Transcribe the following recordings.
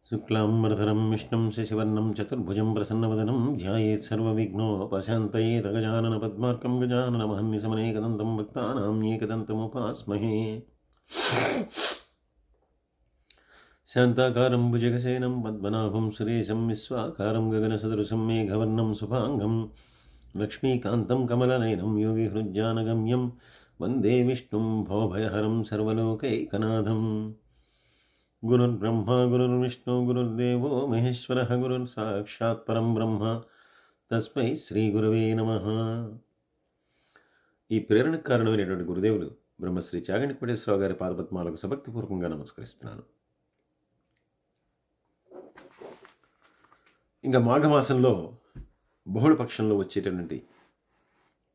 శుక్లాంబరధరం విష్ణుం శశివర్ణం చతుర్భుజం ప్రసన్నవదనం ధ్యాయేత్ సర్వవిఘ్నోపశాంతయేత్ గజానన పద్మార్కం గజానన మహన్నిశమనేకదంతం భక్తానాం ఏకదంతముపాస్మహే. శాంతాకారం భుజగసేనం పద్మనాభం సురేశం విశ్వాకారం గగనసదృశం మేఘవర్ణం శుభాంగం లక్ష్మీకాంతం కమలనయనం యోగిహృజ్జానగమ్యం వందే విష్ణుం భవభయహరం సర్వలోకైకనాథం. గురుర్బ్రహ్మ గురుర్విష్ణు గురుర్దేవో మహేశ్వర గురుర్ సాక్షాత్ పరం బ్రహ్మ తస్మై శ్రీ గురవే నమః. ఈ ప్రేరణకు కారణమైనటువంటి గురుదేవులు బ్రహ్మశ్రీ చాగంటి కోటేశ్వరరావు గారి పాదపద్మాలకు సభక్తిపూర్వకంగా నమస్కరిస్తున్నాను. ఇంకా మాఘమాసంలో బహుళపక్షంలో వచ్చేటటువంటి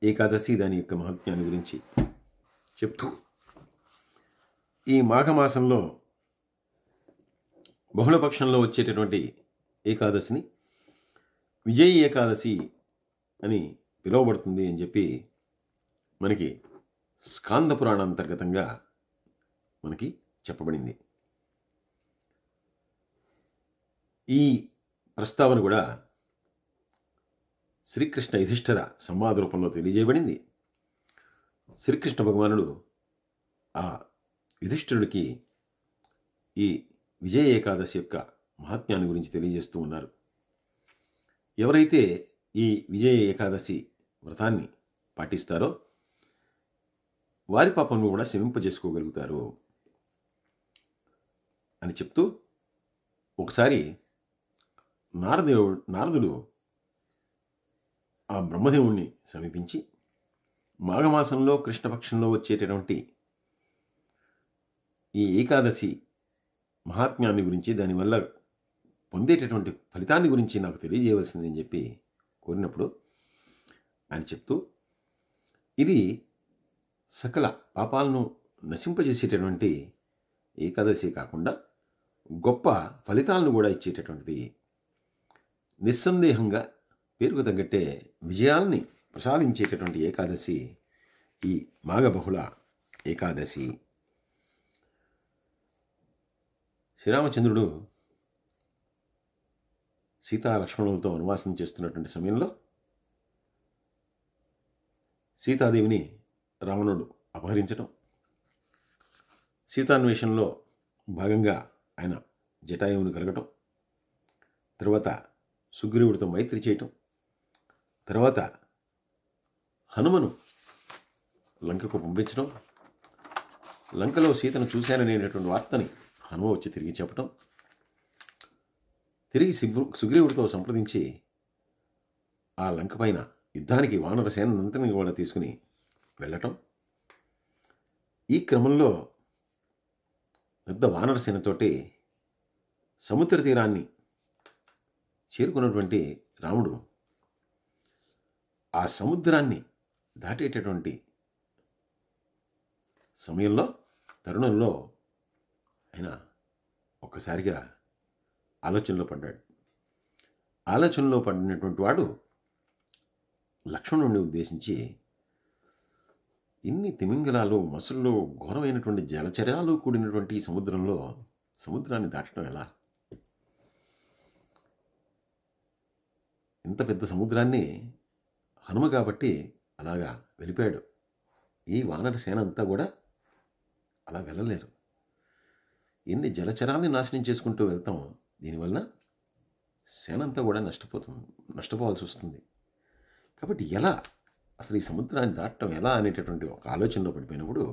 ఏకాదశి దాని యొక్క మహాత్మ్యాన్ని గురించి చెప్తూ, ఈ మాఘమాసంలో బహుళపక్షంలో వచ్చేటటువంటి ఏకాదశిని విజయీ ఏకాదశి అని పిలువబడుతుంది అని చెప్పి మనకి స్కాంద పురాణ అంతర్గతంగా మనకి చెప్పబడింది. ఈ ప్రస్తావన కూడా శ్రీకృష్ణ యుధిష్ఠిర సంవాద రూపంలో తెలియజేయబడింది. శ్రీకృష్ణ భగవానుడు ఆ యుధిష్ఠిరుడికి ఈ విజయ ఏకాదశి యొక్క మహాత్మ్యాన్ని గురించి తెలియజేస్తూ ఉన్నారు. ఎవరైతే ఈ విజయ ఏకాదశి వ్రతాన్ని పాటిస్తారో వారి పాపను కూడా శమింపజేసుకోగలుగుతారు అని చెప్తూ, ఒకసారి నారదుడు ఆ బ్రహ్మదేవుణ్ణి సమీపించి మాఘమాసంలో కృష్ణపక్షంలో వచ్చేటటువంటి ఈ ఏకాదశి మహాత్మ్యాన్ని గురించి, దానివల్ల పొందేటటువంటి ఫలితాన్ని గురించి నాకు తెలియజేయవలసిందని చెప్పి కోరినప్పుడు ఆయన చెప్తూ, ఇది సకల పాపాలను నశింపజేసేటటువంటి ఏకాదశి కాకుండా గొప్ప ఫలితాలను కూడా ఇచ్చేటటువంటిది, నిస్సందేహంగా పేరుకు తగ్గట్టే విజయాల్ని ప్రసాదించేటటువంటి ఏకాదశి ఈ మాఘబహుళ ఏకాదశి. శ్రీరామచంద్రుడు సీతా లక్ష్మణులతో వనవాసం చేస్తున్నటువంటి సమయంలో సీతాదేవిని రావణుడు అపహరించడం, సీతాన్వేషణలో భాగంగా ఆయన జటాయువును కలగటం, తర్వాత సుగ్రీవుడితో మైత్రి చేయటం, తర్వాత హనుమను లంకకు పంపించడం, లంకలో సీతను చూశాననేటటువంటి వార్తని హనుమ వచ్చి తిరిగి చెప్పటం, తిరిగి సుగ్రీవుడితో సంప్రదించి ఆ లంక పైన యుద్ధానికి వానర సేనంతని కూడా తీసుకుని వెళ్ళటం. ఈ క్రమంలో పెద్ద వానర సేనతోటి సముద్ర తీరాన్ని చేరుకున్నటువంటి రాముడు ఆ సముద్రాన్ని దాటేటటువంటి సమయంలో, తరుణంలో ఆయన ఒక్కసారిగా ఆలోచనలో పడ్డాడు. ఆలోచనలో పడినటువంటి వాడు లక్ష్మణుడిని ఉద్దేశించి, ఇన్ని తిమింగలాలు, మొసళ్ళు, ఘోరమైనటువంటి జలచరాలు కూడినటువంటి ఈ సముద్రాన్ని దాటడం ఎలా? ఇంత పెద్ద సముద్రాన్ని హనుమ కాబట్టి అలాగా వెళ్ళిపోయాడు. ఈ వానర సేన అంతా కూడా అలా వెళ్ళలేరు. ఎన్ని జలచరాల్ని నాశనం చేసుకుంటూ వెళ్తాం, దీనివల్ల సేనంతా కూడా నష్టపోవాల్సి వస్తుంది. కాబట్టి ఎలా అసలు ఈ సముద్రాన్ని దాటడం ఎలా అనేటటువంటి ఒక ఆలోచనలో పడిపోయినప్పుడు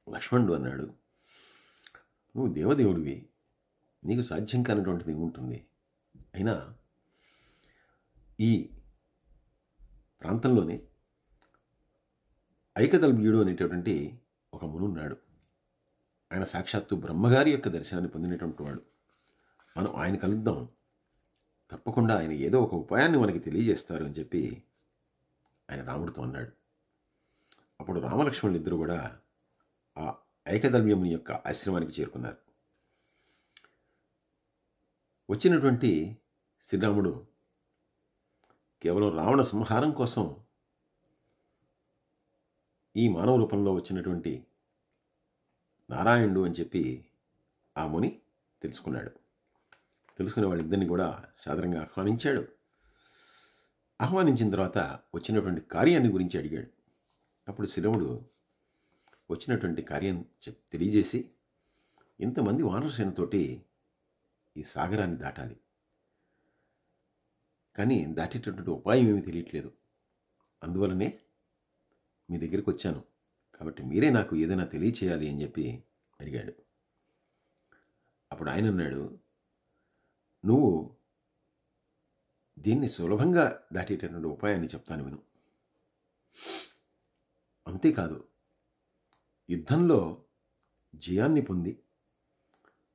లక్ష్మణుడు అన్నాడు, నువ్వు దేవదేవుడివి, నీకు సాధ్యం కానటువంటిది ఏముంటుంది? అయినా ఈ ప్రాంతంలోనే ఐకదల్భ్యుడు అనేటటువంటి ఒక మునున్నాడు. ఆయన సాక్షాత్తు బ్రహ్మగారి యొక్క దర్శనాన్ని పొందినటువంటి వాడు. మనం ఆయన కలుద్దాం, తప్పకుండా ఆయన ఏదో ఒక ఉపాయాన్ని మనకి తెలియజేస్తారు అని చెప్పి ఆయన రాముడితో అన్నాడు. అప్పుడు రామలక్ష్మణులు ఇద్దరు కూడా ఆ ఐకదల్వ్యముని యొక్క ఆశ్రమానికి చేరుకున్నారు. వచ్చినటువంటి శ్రీరాముడు కేవలం రావణ సంహారం కోసం ఈ మానవ రూపంలో వచ్చినటువంటి నారాయణుడు అని చెప్పి ఆ ముని తెలుసుకున్నాడు. తెలుసుకునే వాళ్ళిద్దరిని కూడా సాదరంగా ఆహ్వానించాడు. ఆహ్వానించిన తర్వాత వచ్చినటువంటి కార్యాన్ని గురించి అడిగాడు. అప్పుడు శిరముడు వచ్చినటువంటి కార్యం తెలియజేసి, ఇంతమంది వానరసేనతోటి ఈ సాగరాన్ని దాటాలి, కానీ దాటేటటువంటి ఉపాయం ఏమీ తెలియట్లేదు, అందువలనే మీ దగ్గరికి వచ్చాను, కాబట్టి మీరే నాకు ఏదైనా తెలియచేయాలి అని చెప్పి అడిగాడు. అప్పుడు ఆయన అన్నాడు, నువ్వు దీన్ని సులభంగా దాటేటటువంటి ఉపాయాన్ని చెప్తాను విను. అంతేకాదు, యుద్ధంలో జయాన్ని పొంది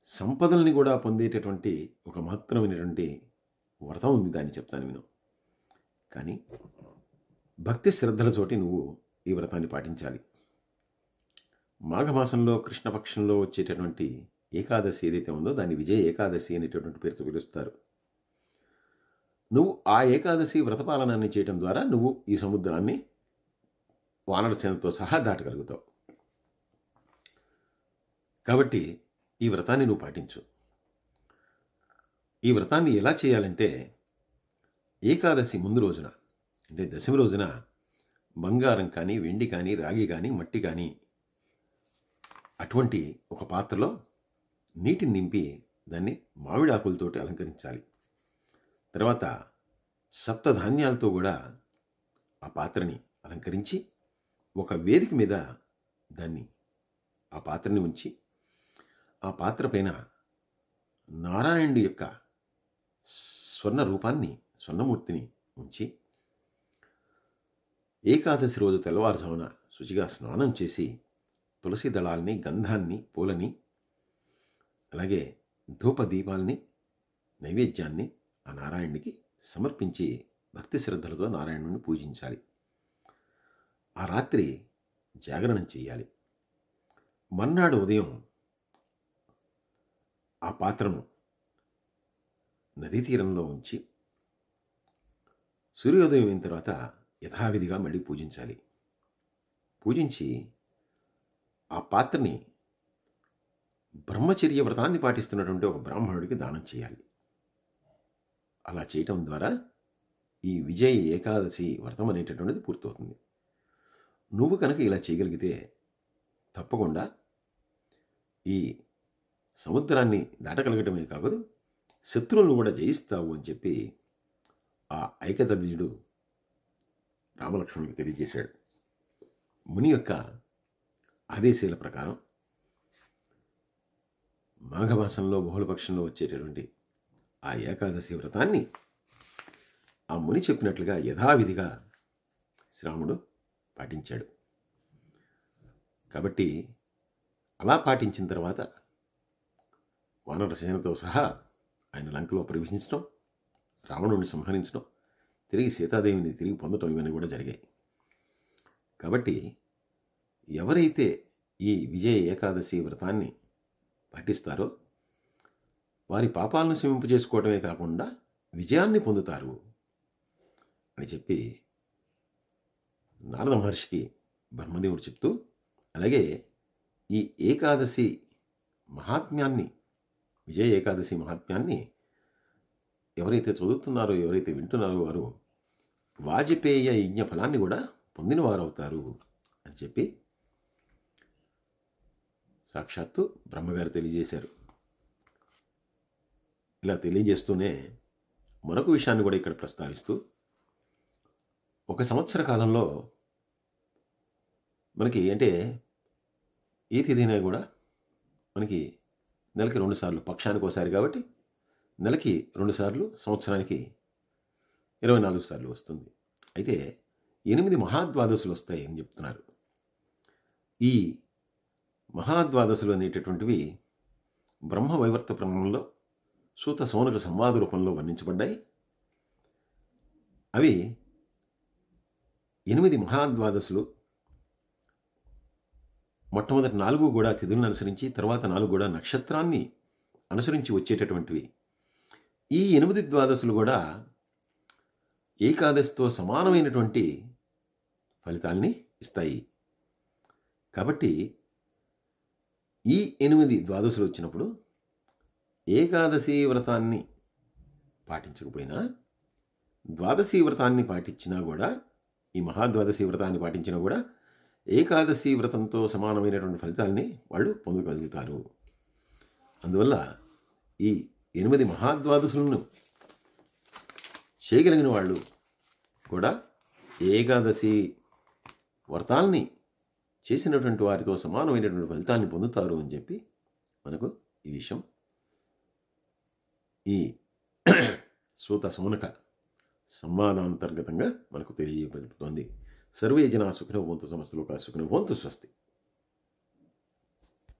సంపదల్ని కూడా పొందేటటువంటి ఒక మహత్తరమైనటువంటి వ్రతం ఉంది, దాన్ని చెప్తాను విను. కానీ భక్తి శ్రద్ధలతోటి నువ్వు ఈ వ్రతాన్ని పాటించాలి. మాఘమాసంలో కృష్ణపక్షంలో వచ్చేటటువంటి ఏకాదశి ఏదైతే ఉందో దాన్ని విజయ ఏకాదశి అనేటటువంటి పేరుతో పిలుస్తారు. నువ్వు ఆ ఏకాదశి వ్రతపాలనాన్ని చేయటం ద్వారా నువ్వు ఈ సముద్రాన్ని వానరసేనతో సహా దాటగలుగుతావు. కాబట్టి ఈ వ్రతాన్ని నువ్వు పాటించు. ఈ వ్రతాన్ని ఎలా చేయాలంటే, ఏకాదశి ముందు రోజున, అంటే దశమి రోజున బంగారం కానీ, వెండి కానీ, రాగి కానీ, మట్టి కానీ అటువంటి ఒక పాత్రలో నీటిని నింపి దాన్ని మామిడి ఆకులతోటి అలంకరించాలి. తర్వాత సప్తధాన్యాలతో కూడా ఆ పాత్రని అలంకరించి ఒక వేదిక మీద ఆ పాత్రని ఉంచి, ఆ పాత్ర పైన నారాయణుడి యొక్క స్వర్ణమూర్తిని ఉంచి, ఏకాదశి రోజు తెల్లవారుజామున శుచిగా స్నానం చేసి తులసి దళాల్ని, గంధాన్ని, పూలని, అలాగే ధూపదీపాల్ని, నైవేద్యాన్ని ఆ నారాయణుడికి సమర్పించి భక్తి శ్రద్ధలతో నారాయణుడిని పూజించాలి. ఆ రాత్రి జాగరణం చేయాలి. మర్నాడు ఉదయం ఆ పాత్రను నదీ తీరంలో ఉంచి సూర్యోదయం అయిన తర్వాత యథావిధిగా మళ్ళీ పూజించాలి. పూజించి ఆ పాత్రని బ్రహ్మచర్య వ్రతాన్ని పాటిస్తున్నటువంటి ఒక బ్రాహ్మణుడికి దానం చేయాలి. అలా చేయటం ద్వారా ఈ విజయ ఏకాదశి వ్రతం అనేటటువంటిది పూర్తవుతుంది. నువ్వు కనుక ఇలా చేయగలిగితే తప్పకుండా ఈ సముద్రాన్ని దాటగలగటమే కాదు, శత్రువులను కూడా జయిస్తావు అని చెప్పి ఆ ఐకతవ్యుడు రామలక్ష్మణుడికి తెలియజేశాడు. ముని యొక్క ఆదేశాల ప్రకారం మాఘమాసంలో బహుళపక్షంలో వచ్చేటటువంటి ఆ ఏకాదశి వ్రతాన్ని ఆ ముని చెప్పినట్లుగా యథావిధిగా శ్రీరాముడు పాటించాడు. కాబట్టి అలా పాటించిన తర్వాత వానరసేనతో సహా ఆయన లంకలో ప్రవేశించడం, రావణుడిని సంహరించడం, తిరిగి సీతాదేవిని తిరిగి పొందడం, ఇవన్నీ కూడా జరిగాయి. కాబట్టి ఎవరైతే ఈ విజయ ఏకాదశి వ్రతాన్ని పాటిస్తారో వారి పాపాలను శమింపజేసుకోవడమే కాకుండా విజయాన్ని పొందుతారు అని చెప్పి నారద మహర్షికి బ్రహ్మదేవుడు చెప్తూ, అలాగే ఈ ఏకాదశి మహాత్మ్యాన్ని, విజయ ఏకాదశి మహాత్మ్యాన్ని ఎవరైతే చదువుతున్నారో, ఎవరైతే వింటున్నారో వారు వాజపేయ యజ్ఞ ఫలాన్ని కూడా పొందిన వారు అవుతారు అని చెప్పి సాక్షాత్తు బ్రహ్మగారు తెలియజేశారు. ఇలా తెలియజేస్తూనే మరొక విషయాన్ని కూడా ఇక్కడ ప్రస్తావిస్తూ, ఒక సంవత్సర కాలంలో మనకి అంటే ఏ తేదీనా కూడా మనకి నెలకి 2 సార్లు, పక్షానికి ఒకసారి కాబట్టి నెలకి 2 సార్లు, సంవత్సరానికి 24 సార్లు వస్తుంది. అయితే 8 మహాద్వాదశులు వస్తాయి అని చెప్తున్నారు. ఈ మహాద్వాదశులు అనేటటువంటివి బ్రహ్మ వైవర్త పురాణంలో సూత సౌనక సంవాద రూపంలో వర్ణించబడ్డాయి. అవి 8 మహాద్వాదశులు. మొట్టమొదటి 4 కూడా తిథులను అనుసరించి, తర్వాత 4 కూడా నక్షత్రాన్ని అనుసరించి వచ్చేటటువంటివి. ఈ 8 ద్వాదశులు కూడా ఏకాదశితో సమానమైనటువంటి ఫలితాల్ని ఇస్తాయి. కాబట్టి ఈ 8 ద్వాదశులు వచ్చినప్పుడు ఏకాదశి వ్రతాన్ని పాటించకపోయినా ద్వాదశి వ్రతాన్ని పాటించినా కూడా, ఈ మహాద్వాదశి వ్రతాన్ని పాటించినా కూడా ఏకాదశి వ్రతంతో సమానమైనటువంటి ఫలితాల్ని వాళ్ళు పొందగలుగుతారు. అందువల్ల ఈ 8 మహాద్వాదశులను చేయగలిగిన వాళ్ళు కూడా ఏకాదశి వ్రతాల్ని చేసినటువంటి వారితో సమానమైనటువంటి ఫలితాన్ని పొందుతారు అని చెప్పి మనకు ఈ విషయం ఈ సూత సౌనక సంవాదాంతర్గతంగా మనకు తెలియజేయబడుతోంది. సర్వే జనా సుఖినో భవంతు, సమస్త లోకా సుఖినో భవంతు. స్వస్తి.